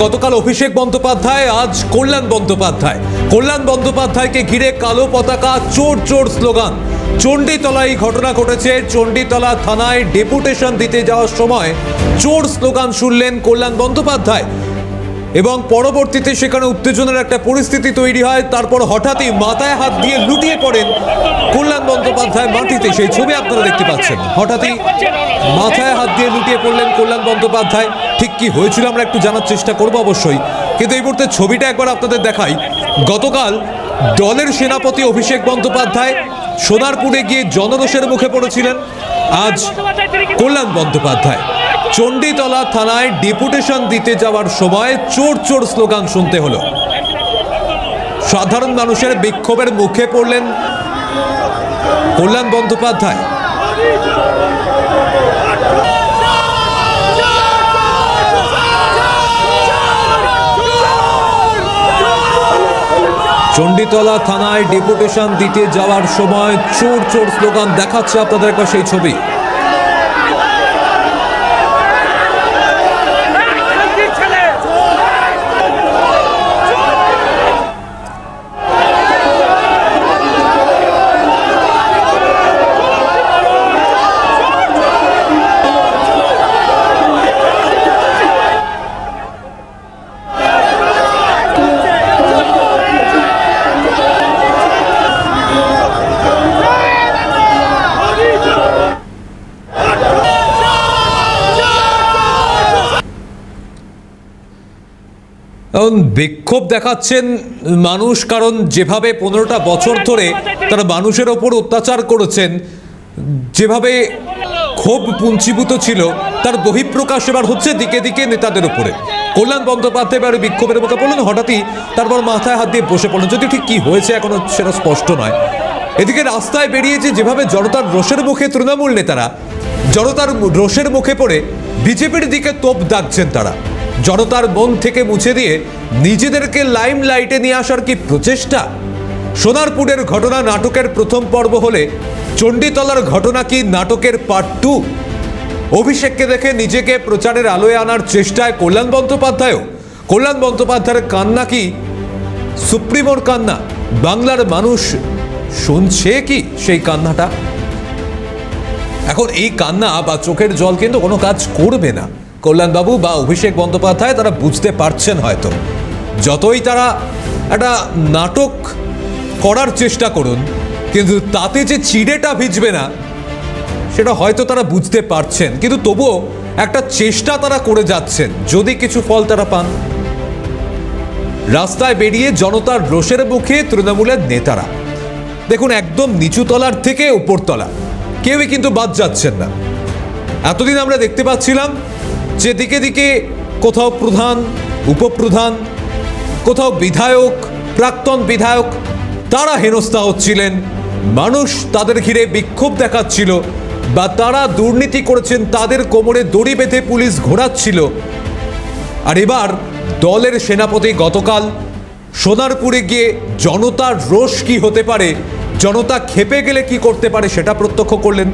গতকাল অভিষেক বন্দ্যোপাধ্যায়, আজ কল্যাণ বন্দ্যোপাধ্যায়। কল্যাণ বন্দ্যোপাধ্যায়কে ঘিরে কালো পতাকা, চোর চোর স্লোগান। চণ্ডীতলায় ঘটনা ঘটেছে। চণ্ডীতলা থানায় ডেপুটেশন দিতে যাওয়ার সময় চোর স্লোগান শুনলেন কল্যাণ বন্দ্যোপাধ্যায় এবং পরবর্তীতে সেখানে উত্তেজনার একটা পরিস্থিতি তৈরি হয়। তারপর হঠাৎই মাথায় হাত দিয়ে লুটিয়ে পড়েন কল্যাণ বন্দ্যোপাধ্যায় মাটিতে। সেই ছবি আপনারা দেখতে পাচ্ছেন। হঠাৎই মাথায় হাত দিয়ে লুটিয়ে পড়লেন কল্যাণ বন্দ্যোপাধ্যায়। ঠিক কি হয়েছিল আমরা একটু জানার চেষ্টা করব অবশ্যই, কিন্তু এই মুহূর্তে ছবিটা একবার আপনাদের দেখাই। গতকাল দলের সেনাপতি অভিষেক বন্দ্যোপাধ্যায় সোনারপুরে গিয়ে জনরোষের মুখে পড়েছিলেন। আজ কল্যাণ বন্দ্যোপাধ্যায় চণ্ডীতলা থানায় ডেপুটেশন দিতে যাওয়ার সময় চোর চোর স্লোগান শুনতে হলো। সাধারণ মানুষের বিক্ষোভের মুখে পড়লেন কল্যাণ বন্দ্যোপাধ্যায়। চণ্ডীতলা থানায় ডেপুটেশন দিতে যাওয়ার সময় চোর চোর স্লোগান দেখাচ্ছে আপনাদের একবার সেই ছবি। এখন বিক্ষোভ দেখাচ্ছেন মানুষ, কারণ যেভাবে 15টা বছর ধরে তারা মানুষের ওপর অত্যাচার করেছেন, যেভাবে ক্ষোভ পুঞ্জীভূত ছিল, তার বহিঃপ্রকাশ এবার হচ্ছে দিকে দিকে নেতাদের উপরে। কল্যাণ বন্দ্যোপাধ্যায় এবার বিক্ষোভের মুখে পড়লেন। হঠাৎই তারপর মাথায় হাত দিয়ে বসে পড়লেন। যদি ঠিক কি হয়েছে এখনো সেটা স্পষ্ট নয়। এদিকে রাস্তায় বেরিয়েছে যেভাবে জনতার রোষের মুখে তৃণমূল নেতারা, জনতার রোষের মুখে পড়ে বিজেপির দিকে তোপ দাগছেন তারা। জনতার মন থেকে মুছে দিয়ে নিজেদেরকে লাইমলাইটে নিয়ে আসার কি প্রচেষ্টা? সোনারপুরের ঘটনা নাটকের প্রথম পর্ব হলে চণ্ডীতলার ঘটনা কি নাটকের পার্ট 2? অভিষেককে দেখে নিজেকে প্রচারের আলোয় আনার চেষ্টায় কল্যাণ বন্দ্যোপাধ্যায়ও। কল্যাণ বন্দ্যোপাধ্যায়ের কান্না কি সুপ্রিমোর কান্না? বাংলার মানুষ শুনছে কি সেই কান্নাটা? এখন এই কান্না বা চোখের জল কিন্তু কোনো কাজ করবে না। কল্যাণবাবু বা অভিষেক বন্দ্যোপাধ্যায় তারা বুঝতে পারছেন হয়তো, যতই তারা একটা নাটক করার চেষ্টা করুন, কিন্তু তাতে যে চিড়েটা ভিজবে না সেটা হয়তো তারা বুঝতে পারছেন, কিন্তু তবুও একটা চেষ্টা তারা করে যাচ্ছেন, যদি কিছু ফল তারা পান। রাস্তায় বেরিয়ে জনতার রোষের মুখে তৃণমূলের নেতারা দেখুন, একদম নিচু তলার থেকে উপরতলা কেউই কিন্তু বাদ যাচ্ছেন না। এতদিন আমরা দেখতে পাচ্ছিলাম যে দিকে দিকে কোথাও প্রধান, উপপ্রধান, কোথাও বিধায়ক, প্রাক্তন বিধায়ক, তারা হেনস্থা হচ্ছিলেন। মানুষ তাদের ঘিরে বিক্ষোভ দেখাচ্ছিল, বা তারা দুর্নীতি করেছেন তাদের কোমরে দড়ি বেঁধে পুলিশ ঘোরাচ্ছিল। আর এবার দলের সেনাপতি গতকাল সোনারপুরে গিয়ে জনতার রোষ কি হতে পারে, জনতা ক্ষেপে গেলে কি করতে পারে সেটা প্রত্যক্ষ করলেন।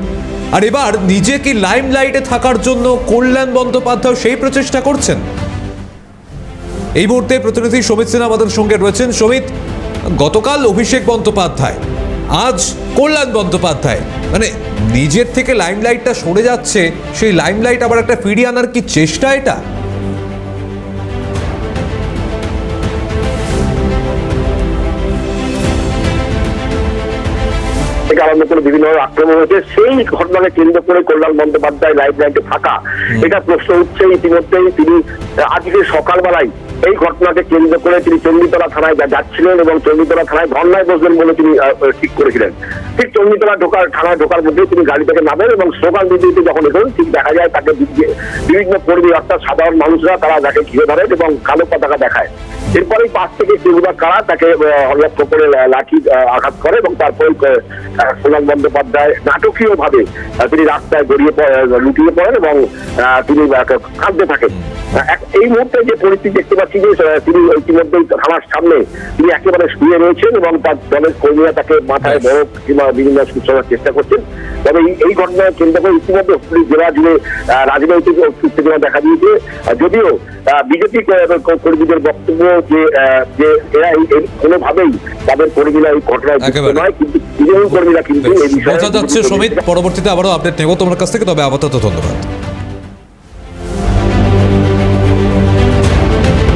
আর এবার নিজেকে লাইমলাইটে থাকার জন্য কল্যাণ বন্দ্যোপাধ্যায় সেই প্রচেষ্টা করছেন। এই মুহূর্তে প্রতিনিধি সমিত সিনহা আমাদের সঙ্গে রয়েছেন। সমিত, গতকাল অভিষেক বন্দ্যোপাধ্যায়, আজ কল্যাণ বন্দ্যোপাধ্যায়, মানে নিজের থেকে লাইমলাইটটা সরে যাচ্ছে, সেই লাইমলাইট আবার একটা ফিরিয়ে আনার কি চেষ্টা এটা? আরম্ভ করে বিভিন্ন আক্রমণ হয়েছে, সেই ঘটনাকে কেন্দ্র করে কল্যাণ বন্দ্যোপাধ্যায় লাইমলাইটে থাকা, এটা প্রশ্ন উঠছে। ইতিমধ্যেই তিনি আজকে সকালবেলায় এই ঘটনাকে কেন্দ্র করে তিনি চণ্ডীতলা থানায় যাচ্ছিলেন এবং চণ্ডীতলা থানায় ধর্নায় বসবেন বলে তিনি ঠিক করেছিলেন। ঠিক চণ্ডীতলা থানায় ঢোকার মধ্যে তিনি গাড়ি থেকে নামেন এবং স্লোগান দিতে যখন এলেন, ঠিক দেখা যায় তাকে বিভিন্ন কর্মী অর্থাৎ সাধারণ মানুষরা তারা তাকে ঘিরে ধরেন এবং কালো পতাকা দেখায়। এরপরেই পাশ থেকে কেউ বা কারা তাকে লক্ষ্য করে লাঠি আঘাত করে এবং তারপরে সোনাল বন্দ্যোপাধ্যায় নাটকীয় ভাবে তিনি রাস্তায় লুটিয়ে পড়েন এবং তিনি কাঁদতে থাকেন। এই মুহূর্তে যে পরিস্থিতি দেখতে পাচ্ছি যে তিনি ইতিমধ্যেই থানার সামনে তিনি একেবারে শুয়ে রয়েছেন এবং তার দলের কর্মীরা তাকে মাথায় বরফ কিংবা বিভিন্ন সূচনার চেষ্টা করছেন। তবে এই ঘটনায় কেন্দ্র করে ইতিমধ্যে হুগলি জেলা জুড়ে রাজনৈতিক উত্তেজনা দেখা দিয়েছে। যদিও বিজেপি কর্মীদের বক্তব্য যে এরা কোনোভাবেই তাদের কর্মীরা এই ঘটনায় যুক্ত নয়, কিন্তু তৃণমূল কর্মীরা কিন্তু এই বিষয়ে বোঝা যাচ্ছে। সমিত, পরবর্তীতে আবারও আপডেট নেব তোমার কাছ থেকে, তবে আপাতত ধন্যবাদ।